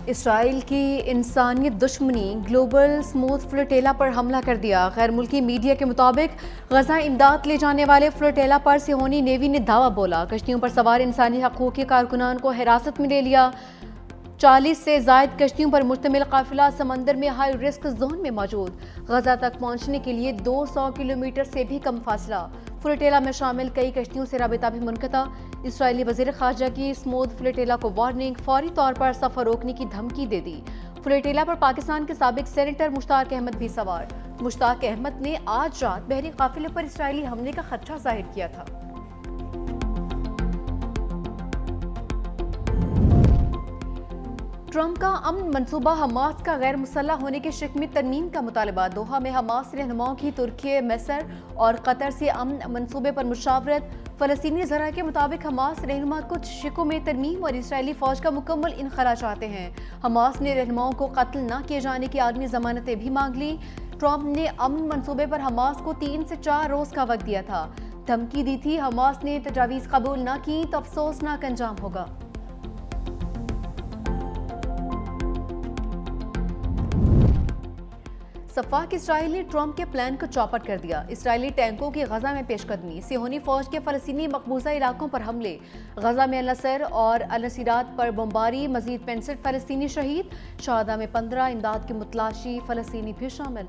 اسرائیل کی انسانیت دشمنی گلوبل اسموتھ فلوٹیلا پر حملہ کر دیا۔ غیر ملکی میڈیا کے مطابق غزہ امداد لے جانے والے فلوٹیلا پر صہیونی نیوی نے دعویٰ بولا۔ کشتیوں پر سوار انسانی حقوق کے کارکنان کو حراست میں لے لیا۔ 40 سے زائد کشتیوں پر مشتمل قافلہ سمندر میں ہائی رسک زون میں موجود۔ غزہ تک پہنچنے کے لیے 200 کلومیٹر سے بھی کم فاصلہ۔ فلوٹیلا میں شامل کئی کشتیوں سے رابطہ بھی منقطع۔ اسرائیلی وزیر خارجہ کی اسموتھ فلوٹیلا کو وارننگ، فوری طور پر سفر روکنے کی دھمکی دے دی۔ فلوٹیلا پر پاکستان کے سابق سینیٹر مشتاق احمد بھی سوار۔ مشتاق احمد نے آج رات بحری قافلے پر اسرائیلی حملے کا خدشہ ظاہر کیا تھا۔ ٹرمپ کا امن منصوبہ حماس کا غیر مسلح ہونے کے شق میں ترمیم کا مطالبہ۔ دوحہ میں حماس رہنماؤں کی ترکی، مصر اور قطر سے امن منصوبے پر مشاورت۔ فلسطینی ذرائع کے مطابق حماس رہنما کچھ شقوں میں ترمیم اور اسرائیلی فوج کا مکمل انخلا چاہتے ہیں۔ حماس نے رہنماؤں کو قتل نہ کیے جانے کی عالمی ضمانتیں بھی مانگ لیں۔ ٹرمپ نے امن منصوبے پر حماس کو 3 سے 4 روز کا وقت دیا تھا۔ دھمکی دی تھی حماس نے تجاویز قبول نہ کی تو افسوسناک انجام ہوگا۔ سفاک اسرائیل نے ٹرمپ کے پلان کو چوپٹ کر دیا۔ اسرائیلی ٹینکوں کی غزہ میں پیش قدمی، صہیونی فوج کے فلسطینی مقبوضہ علاقوں پر حملے، غزہ میں النصر اور النصیرات پر بمباری، مزید 65 فلسطینی شہید، شہداء میں 15 امداد کے متلاشی فلسطینی بھی شامل۔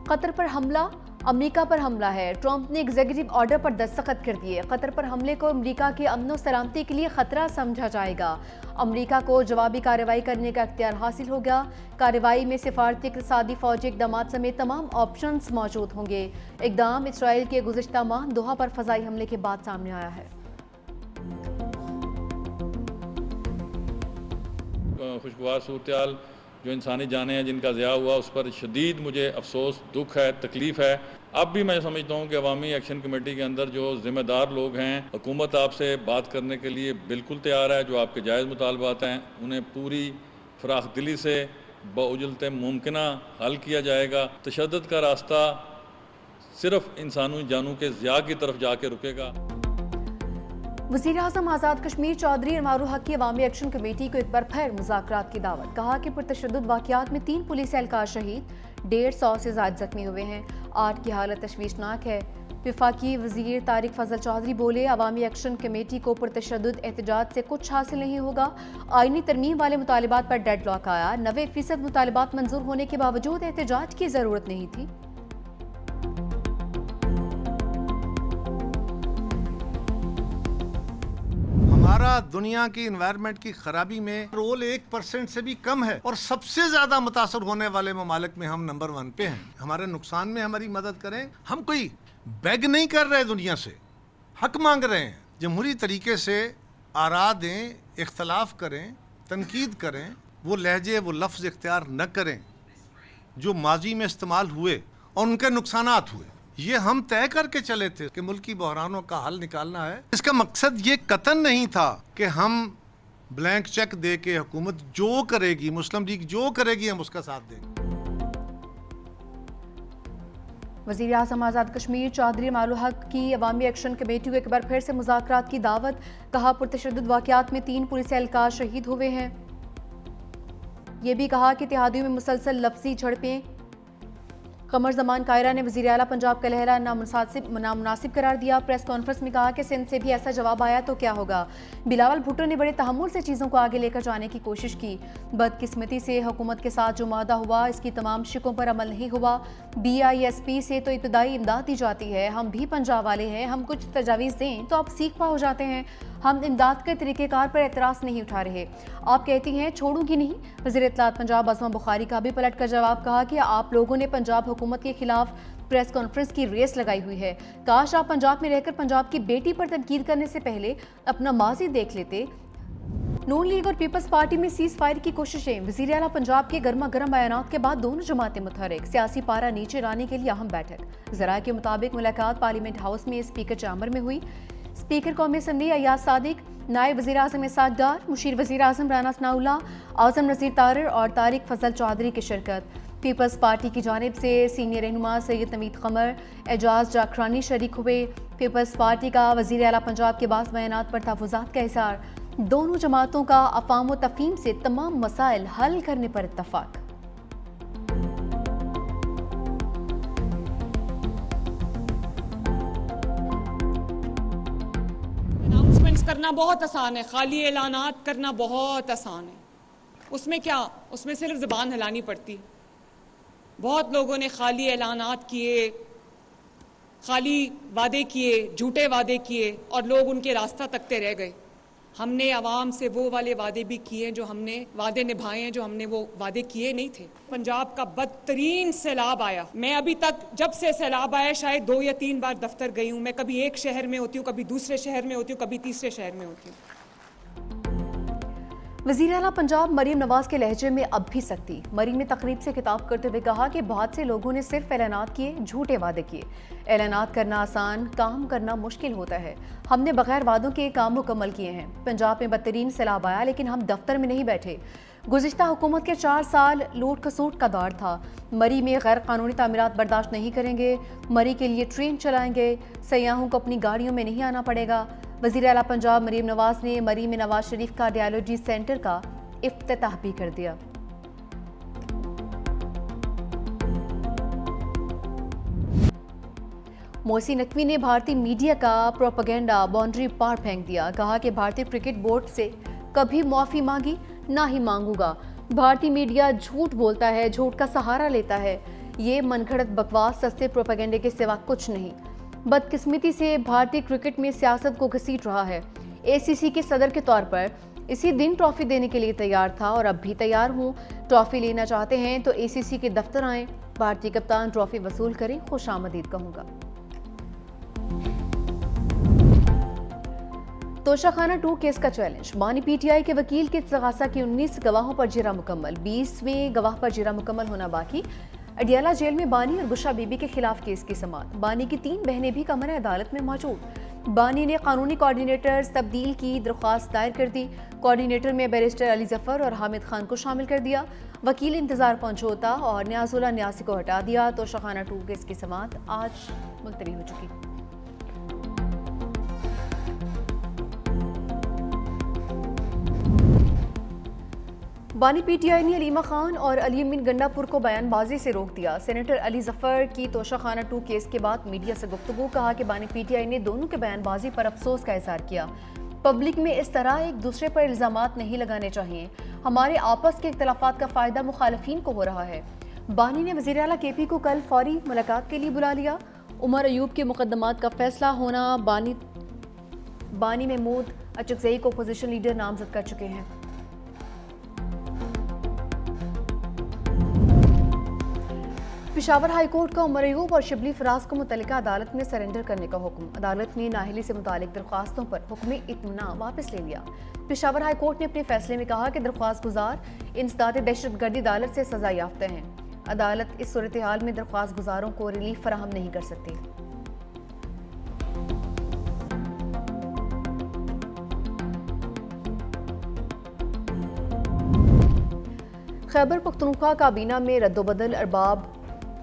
قطر پر حملہ، امریکہ پر حملہ ہے۔ ٹرمپ نے ایگزیکٹو آرڈر پر دستخط کر دیے۔ قطر پر حملے کو امریکہ کی امن و سلامتی کے لیے خطرہ سمجھا جائے گا۔ امریکہ کو جوابی کارروائی کرنے کا اختیار حاصل ہوگا۔ کارروائی میں سفارتی، اقتصادی، فوجی اقدامات سمیت تمام آپشنز موجود ہوں گے۔ اقدام اسرائیل کے گزشتہ ماہ دوحہ پر فضائی حملے کے بعد سامنے آیا ہے۔ خوشگوار صورتحال جو انسانی جانیں ہیں جن کا ضیاع ہوا، اس پر شدید مجھے افسوس، دکھ ہے، تکلیف ہے۔ اب بھی میں سمجھتا ہوں کہ عوامی ایکشن کمیٹی کے اندر جو ذمہ دار لوگ ہیں، حکومت آپ سے بات کرنے کے لیے بالکل تیار ہے۔ جو آپ کے جائز مطالبات ہیں انہیں پوری فراخ دلی سے باوجلت ممکنہ حل کیا جائے گا۔ تشدد کا راستہ صرف انسانی جانوں کے ضیاع کی طرف جا کے رکے گا۔ وزیر اعظم آزاد کشمیر چودھری انوار الحق کی عوامی ایکشن کمیٹی کو ایک بار پھر مذاکرات کی دعوت۔ کہا کہ پرتشدد واقعات میں 3 پولیس اہلکار شہید، 150 سے زائد زخمی ہوئے ہیں، 8 کی حالت تشویشناک ہے۔ وفاقی وزیر طارق فضل چودھری بولے، عوامی ایکشن کمیٹی کو پرتشدد احتجاج سے کچھ حاصل نہیں ہوگا۔ آئینی ترمیم والے مطالبات پر ڈیڈ لاک آیا۔ 90% مطالبات منظور ہونے کے باوجود احتجاج کی ضرورت نہیں تھی۔ ہمارا دنیا کی انوائرمنٹ کی خرابی میں رول 1% سے بھی کم ہے، اور سب سے زیادہ متاثر ہونے والے ممالک میں ہم نمبر 1 پہ ہیں۔ ہمارے نقصان میں ہماری مدد کریں۔ ہم کوئی بیگ نہیں کر رہے، دنیا سے حق مانگ رہے ہیں۔ جمہوری طریقے سے آراء دیں، اختلاف کریں، تنقید کریں، وہ لہجے، وہ لفظ اختیار نہ کریں جو ماضی میں استعمال ہوئے اور ان کے نقصانات ہوئے۔ یہ ہم طے کر کے چلے تھے کہ ملکی بحرانوں کا حل نکالنا ہے۔ اس کا مقصد یہ قطعاً نہیں تھا کہ ہم بلینک چیک دے کے حکومت جو کرے گی، مسلم لیگ جو کرے گی، ہم اس کا ساتھ دیں گے۔ وزیر اعظم آزاد کشمیر چودھری انوار الحق کی عوامی ایکشن کمیٹی کو ایک بار پھر سے مذاکرات کی دعوت۔ کہا پرتشدد واقعات میں 3 پولیس اہلکار شہید ہوئے ہیں۔ یہ بھی کہا کہ اتحادیوں میں مسلسل لفظی جھڑپیں۔ قمر زمان قاہرہ نے وزیر اعلیٰ پنجاب کا لہرہ نامناسب قرار دیا۔ پریس کانفرنس میں کہا کہ سندھ سے بھی ایسا جواب آیا تو کیا ہوگا۔ بلاول بھٹو نے بڑے تحمل سے چیزوں کو آگے لے کر جانے کی کوشش کی۔ بدقسمتی سے حکومت کے ساتھ جو معاہدہ ہوا، اس کی تمام شقوں پر عمل نہیں ہوا۔ BISP سے تو ابتدائی امداد دی جاتی ہے، ہم بھی پنجاب والے ہیں، ہم کچھ تجاویز دیں تو آپ سیکھ پا ہو جاتے ہیں۔ ہم امداد کے طریقہ کار پر اعتراض نہیں اٹھا رہے۔ آپ کہتی ہیں چھوڑوں گی نہیں۔ وزیر اطلاعات پنجاب عظمہ بخاری کا بھی پلٹ کر جواب کہا کہ آپ لوگوں نے پنجاب حکومت کے خلاف پریس کانفرنس کی ریس لگائی ہوئی ہے۔ کاش آپ پنجاب میں رہ کر پنجاب کی بیٹی پر تنقید کرنے سے پہلے اپنا ماضی دیکھ لیتے۔ نون لیگ اور پیپلز پارٹی میں سیز فائر کی کوششیں۔ وزیر اعلیٰ پنجاب کے گرما گرم بیانات کے بعد دونوں جماعتیں متحرک، سیاسی پارا نیچے لانے کے لیے اہم بیٹھک۔ ذرائع کے مطابق ملاقات پارلیمنٹ ہاؤس میں اسپیکر چیمبر میں ہوئی۔ اسپیکر قومی اسمبلی ایاز صادق، نائب وزیر اعظم اسحاق ڈار، مشیر وزیر اعظم رانا ثناء اللہ، اعظم نذیر طارر اور طارق فضل چودھری کی شرکت۔ پیپلز پارٹی کی جانب سے سینئر رہنما سید نوید قمر، اعجاز جاکرانی شریک ہوئے۔ پیپلز پارٹی کا وزیر اعلیٰ پنجاب کے بعض بیانات پر تحفظات کا اظہار۔ دونوں جماعتوں کا افہام و تفہیم سے تمام مسائل حل کرنے پر اتفاق۔ اناؤنسمنٹس کرنا بہت آسان ہے، خالی اعلانات کرنا بہت آسان ہے۔ اس میں کیا، اس میں صرف زبان ہلانی پڑتی۔ بہت لوگوں نے خالی اعلانات کیے، خالی وعدے کیے، جھوٹے وعدے کیے، اور لوگ ان کے راستہ تکتے رہ گئے۔ ہم نے عوام سے وہ والے وعدے بھی کیے جو ہم نے وعدے نبھائے ہیں، جو ہم نے وہ وعدے کیے نہیں تھے۔ پنجاب کا بدترین سیلاب آیا، میں ابھی تک جب سے سیلاب آیا شاید 2 یا 3 بار دفتر گئی ہوں۔ میں کبھی ایک شہر میں ہوتی ہوں، کبھی دوسرے شہر میں ہوتی ہوں، کبھی تیسرے شہر میں ہوتی ہوں۔ وزیر اعلیٰ پنجاب مریم نواز کے لہجے میں اب بھی سختی۔ مریم نے تقریب سے خطاب کرتے ہوئے کہا کہ بہت سے لوگوں نے صرف اعلانات کیے، جھوٹے وعدے کیے۔ اعلانات کرنا آسان، کام کرنا مشکل ہوتا ہے۔ ہم نے بغیر وعدوں کے کام مکمل کیے ہیں۔ پنجاب میں بدترین سیلاب آیا لیکن ہم دفتر میں نہیں بیٹھے۔ گزشتہ حکومت کے 4 سال لوٹ کھسوٹ کا دور تھا۔ مری میں غیر قانونی تعمیرات برداشت نہیں کریں گے۔ مری کے لیے ٹرین چلائیں گے۔ سیاحوں کو اپنی گاڑیوں میں نہیں آنا پڑے گا۔ وزیر اعلیٰ پنجاب مریم نواز نے مری میں نواز شریف کا ڈائیالوجی سینٹر کا افتتاح بھی کر دیا۔ محسن نقوی نے بھارتی میڈیا کا پروپیگنڈا باؤنڈری پار پھینک دیا۔ کہا کہ بھارتی کرکٹ بورڈ سے کبھی معافی مانگی نہ ہی مانگوں گا۔ بھارتی میڈیا جھوٹ بولتا ہے، جھوٹ کا سہارا لیتا ہے۔ یہ من گھڑت بکواس سستے پروپیگنڈے کے سوا کچھ نہیں۔ بدقسمتی سے بھارتی کرکٹ میں سیاست کو گھسیٹ رہا ہے۔ اے سی سی کے صدر کے طور پر اسی دن ٹرافی دینے کے لیے تیار تھا اور اب بھی تیار ہوں۔ ٹرافی لینا چاہتے ہیں تو اے سی سی کے دفتر آئیں۔ بھارتی کپتان ٹرافی وصول کریں، خوش آمدید کہوں گا۔ توشہ خانہ 2 کیس کا چیلنج۔ بانی پی ٹی آئی کے وکیل کے استغاثہ کی 19 گواہوں پر جرا مکمل، 20ویں گواہ پر جرا مکمل ہونا باقی۔ اڈیالہ جیل میں بانی اور گشا بی بی کے خلاف کیس کی سماعت۔ بانی کی 3 بہنیں بھی کمرہ عدالت میں موجود۔ بانی نے قانونی کوارڈینیٹرز تبدیل کی درخواست دائر کر دی۔ کوارڈینیٹر میں بیرسٹر علی ظفر اور حامد خان کو شامل کر دیا۔ وکیل انتظار پنجھوتا اور نیاز اللہ نیازی کو ہٹا دیا۔ توشہ خانہ 2 کیس کی سماعت آج ملتوی ہو چکی۔ بانی پی ٹی آئی نے علیمہ خان اور علی امین گنڈا پور کو بیان بازی سے روک دیا۔ سینیٹر علی ظفر کی توشہ خانہ 2 کیس کے بعد میڈیا سے گفتگو۔ کہا کہ بانی پی ٹی آئی نے دونوں کے بیان بازی پر افسوس کا اظہار کیا۔ پبلک میں اس طرح ایک دوسرے پر الزامات نہیں لگانے چاہیے۔ ہمارے آپس کے اختلافات کا فائدہ مخالفین کو ہو رہا ہے۔ بانی نے وزیر اعلیٰ کے پی کو کل فوری ملاقات کے لیے بلا لیا۔ عمر ایوب کے مقدمات کا فیصلہ ہونا۔ بانی محمود اچکزئی کو اپوزیشن لیڈر نامزد کر چکے ہیں۔ پشاور ہائی کورٹ کا عمر ایوب اور شبلی فراز کو متعلقہ عدالت میں سرنڈر کرنے کا حکم۔ عدالت نے نااہلی سے متعلق درخواستوں پر حکم اطمینان واپس لے لیا۔ پشاور ہائی کورٹ نے اپنے فیصلے میں کہا کہ درخواست گزار انسداد دہشت گردی عدالت سے سزا یافتہ ہیں۔ عدالت اس صورتحال میں درخواست گزاروں کو ریلیف فراہم نہیں کر سکتی۔ خیبر پختونخوا کابینہ میں رد و بدل۔ ارباب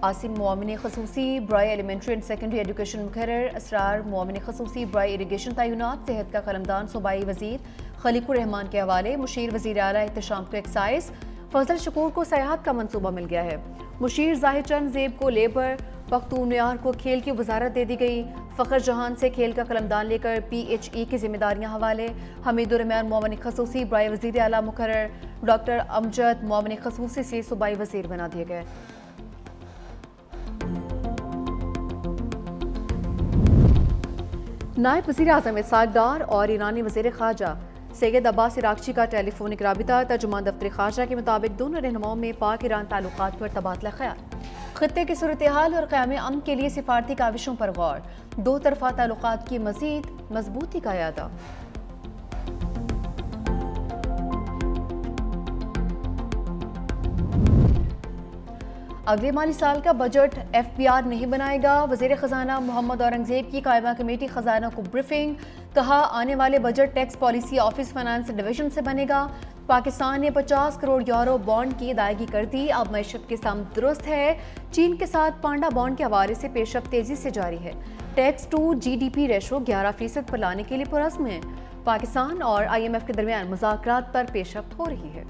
عاصم معاون خصوصی برائے ایلیمنٹری اینڈ سیکنڈری ایجوکیشن مقرر، اسرار معاون خصوصی برائے اریگیشن تعینات، صحت کا قلمدان صوبائی وزیر خلیق الرحمان کے حوالے، مشیر وزیر اعلیٰ احتشام کو ایکسائز، فضل شکور کو سیاحت کا منصوبہ مل گیا ہے، مشیر ظاہر چند زیب کو لیبر، پختونیار کو کھیل کی وزارت دے دی گئی، فخر جہان سے کھیل کا قلمدان لے کر پی ایچ ای کی ذمہ داریاں حوالے، حمید الرحمان معاون خصوصی برائے وزیر اعلیٰ مقرر، ڈاکٹر امجد معاون خصوصی سے صوبائی وزیر بنا دیے گئے۔ نائب وزیر اعظم اسحاق ڈار اور ایرانی وزیر خارجہ سید عباس عراقچی کا ٹیلی فونک رابطہ۔ ترجمان دفتر خارجہ کے مطابق دونوں رہنماؤں میں پاک ایران تعلقات پر تبادلہ خیال، خطے کی صورتحال اور قیام امن کے لیے سفارتی کاوشوں پر غور، دو طرفہ تعلقات کی مزید مضبوطی کا اعادہ۔ اگلے مالی سال کا بجٹ ایف بی آر نہیں بنائے گا، وزیر خزانہ محمد اورنگزیب کی قائمہ کمیٹی خزانہ کو بریفنگ۔ کہا آنے والے budget tax policy office finance division سے بنے گا، پاکستان نے 50 کروڑ یورو بانڈ کی ادائیگی کر دی، اب معیشت کی سمت درست ہے۔ چین کے ساتھ پانڈا بانڈ کے حوالے سے پیش رفت تیزی سے جاری ہے۔ Tax to G D P ratio 11% پر لانے کے لیے پرعزم ہے۔ پاکستان اور IMF کے درمیان مذاکرات پر پیش رفت ہو رہی ہے۔